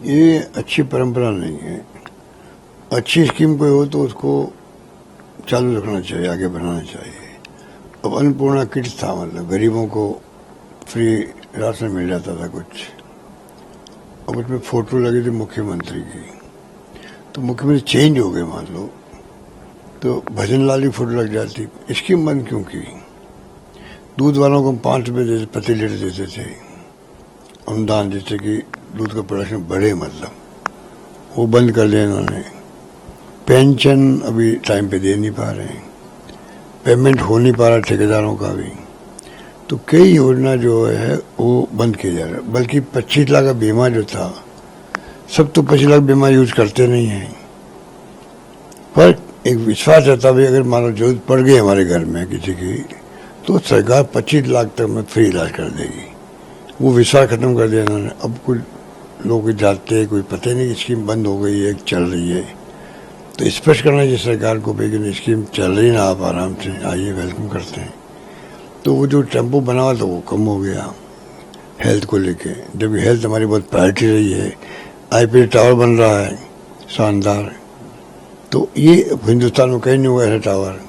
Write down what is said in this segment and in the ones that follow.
ये अच्छी परंपरा नहीं है। अच्छी स्कीम कोई हो तो उसको चालू रखना चाहिए, आगे बढ़ाना चाहिए। अब अन्नपूर्णा किट्स था, मतलब गरीबों को फ्री राशन मिल जाता था कुछ। अब उसमें फोटो लगी थी मुख्यमंत्री की, तो मुख्यमंत्री चेंज हो गए मान लो, तो भजन लाल की फोटो लग जाती। स्कीम बंद क्यों की? दूध वालों को 5 रुपये देते, प्रति लीटर देते थे अनुदान, जिससे कि दूध का प्रोडक्शन बढ़े, मतलब वो बंद कर दिया इन्होंने। पेंशन अभी टाइम पे दे नहीं पा रहे हैं, पेमेंट हो नहीं पा रहा ठेकेदारों का भी। तो कई योजना जो है वो बंद किया जा रहा है। बल्कि 25 लाख का बीमा जो था, सब तो 25 लाख बीमा यूज करते नहीं हैं, पर एक विश्वास रहता भाई अगर मान लो जरूरत पड़ गई हमारे घर में किसी की, तो सरकार 25 लाख तक में फ्री इलाज कर देगी। वो विश्वास खत्म कर दिया इन्होंने। अब कुछ लोग जाते हैं, कोई पता नहीं कि स्कीम बंद हो गई है, चल रही है। तो स्पष्ट करना चाहिए सरकार को भाई कि स्कीम चल रही ना, आप आराम से आइए, वेलकम करते हैं। तो वो जो टेम्पो बना हुआ था वो कम हो गया हेल्थ को लेके, जबकि हेल्थ हमारी बहुत प्रायोरिटी रही है। आईपीएल टावर बन रहा है शानदार, तो ये हिंदुस्तान में कहीं नहीं हुआ ऐसा टावर।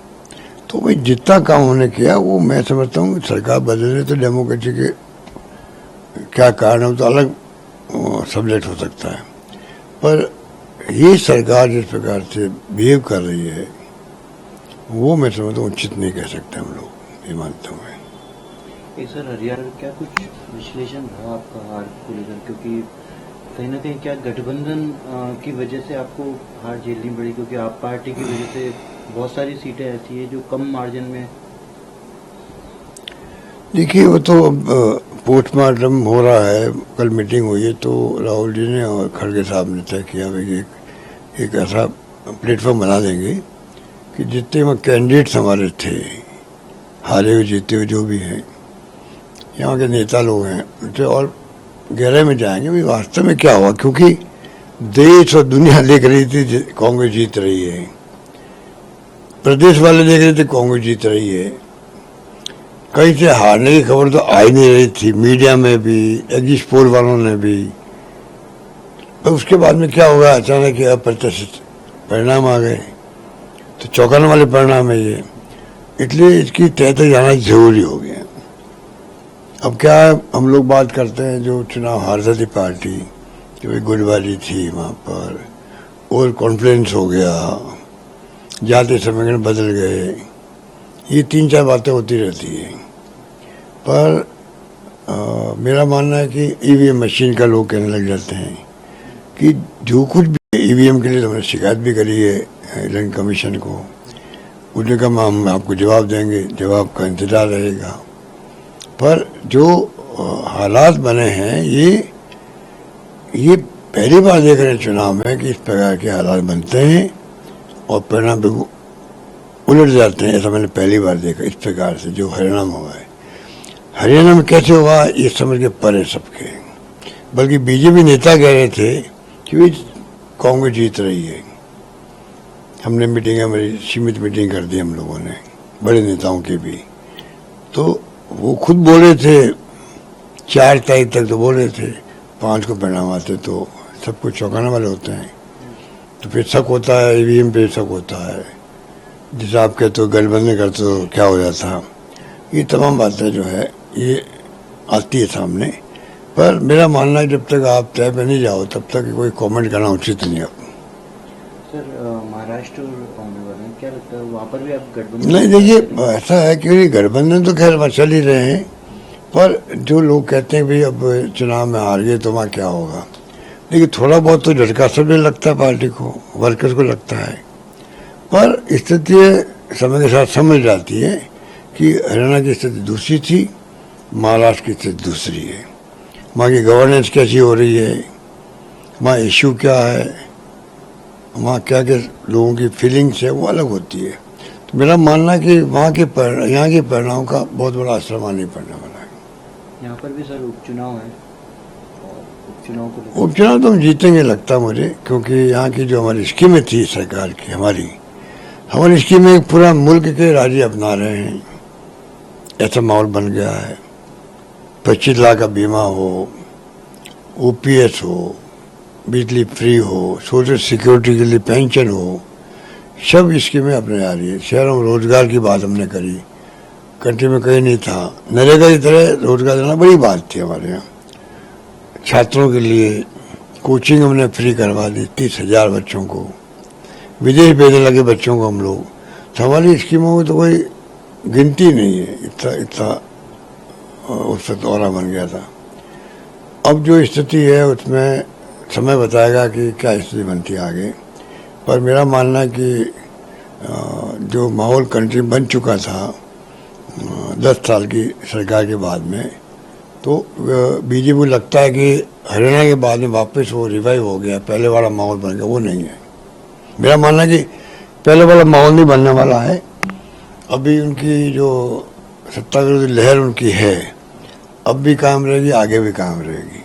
तो भाई जितना काम होने किया वो मैं समझता हूँ सरकार बदलने, तो डेमोक्रेसी के क्या कारण है तो अलग सब्जेक्ट हो सकता है, पर ये सरकार जिस प्रकार से बिहेव कर रही है वो मैं समझता हूँ उचित नहीं कह सकते हम लोग, ये मानता हूँ मैं। सर हरियाणा में क्या कुछ विश्लेषण रहा आपका हार को लेकर, क्योंकि कहीं ना कहीं क्या गठबंधन की वजह से आपको हार झेलनी पड़ी, क्योंकि आप पार्टी की वजह से बहुत सारी सीटें ऐसी है जो कम मार्जिन में। देखिए वो तो पोस्टमार्टम हो रहा है, कल मीटिंग हुई है, तो राहुल जी ने और खड़गे साहब ने तय किया भाई एक ऐसा प्लेटफॉर्म बना देंगे कि जितने वहाँ कैंडिडेट्स हमारे थे, हारे हुए जीते हुए जो भी हैं, यहाँ के नेता लोग हैं, उनसे और गहराई में जाएंगे भाई वास्तव में क्या हुआ। क्योंकि देश और दुनिया देख रही थी कांग्रेस जीत रही है, प्रदेश वाले देख रहे थे कांग्रेस जीत रही है, कहीं से हारने की खबर तो आ ही नहीं रही थी, मीडिया में भी, एग्जिट पोल वालों ने भी। तो उसके बाद में क्या होगा, अचानक ही अप्रत्याशित परिणाम आ गए, तो चौंकाने वाले परिणाम है ये। इसलिए इसकी तय तक जाना जरूरी हो गया। अब क्या हम लोग बात करते हैं जो चुनाव हारता थी पार्टी, कि भाई गुटबाजी थी वहाँ पर, और कॉन्फ्लिडेंस हो गया, जाति समीकरण बदल गए, ये 3-4 बातें होती रहती है। पर मेरा मानना है कि ईवीएम मशीन का लोग कहने लग जाते हैं कि जो कुछ भी ईवीएम के लिए तो हमने शिकायत भी करी है इलेक्शन कमीशन को, उसने कहा हम आपको जवाब देंगे, जवाब का इंतजार रहेगा। पर जो हालात बने हैं ये पहली बार देख रहे हैं चुनाव में कि इस प्रकार के हालात बनते हैं और परिणाम बिल्कुल उलट जाते हैं। ऐसा मैंने पहली बार देखा इस प्रकार से जो हरियाणा में हुआ है। हरियाणा में कैसे हुआ ये समझ के परे सबके, बल्कि बीजेपी नेता कह रहे थे कि भाई कांग्रेस जीत रही है। हमने मीटिंग हमारी सीमित मीटिंग कर दी हम लोगों ने, बड़े नेताओं की भी, तो वो खुद बोले थे 4 तारीख तक तो बोले थे, 5 को परिणाम आते तो सब कुछ चौंकाने वाले होते हैं। तो फिर शक होता है, ईवीएम पे शक होता है, जैसे आप कहते हो गठबंधन करते तो क्या हो जाता। ये तमाम बातें जो है ये आती है सामने। पर मेरा मानना है जब तक आप तय पे नहीं जाओ तब तक कोई कमेंट करना उचित नहीं है। सर महाराष्ट्र होने वाले हैं, क्या लगता है वहाँ पर भी आप गठबंधन? नहीं, देखिए ऐसा है कि गठबंधन तो खैर चल ही रहे हैं, पर जो लोग कहते हैं भाई अब चुनाव में हार गए तो वहाँ क्या होगा, लेकिन थोड़ा बहुत तो झटका सबसे लगता है पार्टी को, वर्कर्स को लगता है। पर स्थिति समय के साथ समझ जाती है कि हरियाणा की स्थिति दूसरी थी, महाराष्ट्र की स्थिति दूसरी है, वहाँ की गवर्नेंस कैसी हो रही है, वहाँ इश्यू क्या है, वहाँ क्या क्या लोगों की फीलिंग्स है वो अलग होती है। तो मेरा मानना है कि वहाँ के यहाँ के परिणाम का बहुत बड़ा असर वहाँ नहीं पड़ने वाला है। यहाँ पर भी सर उपचुनाव है, उपचुनाव तो हम जीतेंगे लगता है मुझे, क्योंकि यहाँ की जो हमारी स्कीमें थी सरकार की, हमारी स्कीमें पूरा मुल्क के राज्य अपना रहे हैं, ऐसा माहौल बन गया है। 25 लाख का बीमा हो, ओपीएस हो, बिजली फ्री हो, सोशल सिक्योरिटी के लिए पेंशन हो, सब स्कीमें अपने आ रही है। शहरों में रोजगार की बात हमने करी, कंट्री में कहीं नहीं था। नरेगा की तरह रोजगार देना बड़ी बात थी हमारे यहाँ। छात्रों के लिए कोचिंग हमने फ्री करवा दी 30,000 बच्चों को, विदेश भेजने लगे बच्चों को हम लोग। तो हमारी स्कीमों में तो कोई गिनती नहीं है, इतना उससे दौरा बन गया था। अब जो स्थिति है उसमें समय बताएगा कि क्या स्थिति बनती है आगे, पर मेरा मानना है कि जो माहौल कंट्री बन चुका था 10 साल की सरकार के बाद में, तो बीजेपी को लगता है कि हरियाणा के बाद में वापस वो रिवाइव हो गया, पहले वाला माहौल बन गया। वो नहीं है। मेरा मानना है कि पहले वाला माहौल नहीं बनने वाला है। अभी उनकी जो सत्ता विरोधी लहर उनकी है, अब भी कायम रहेगी, आगे भी कायम रहेगी।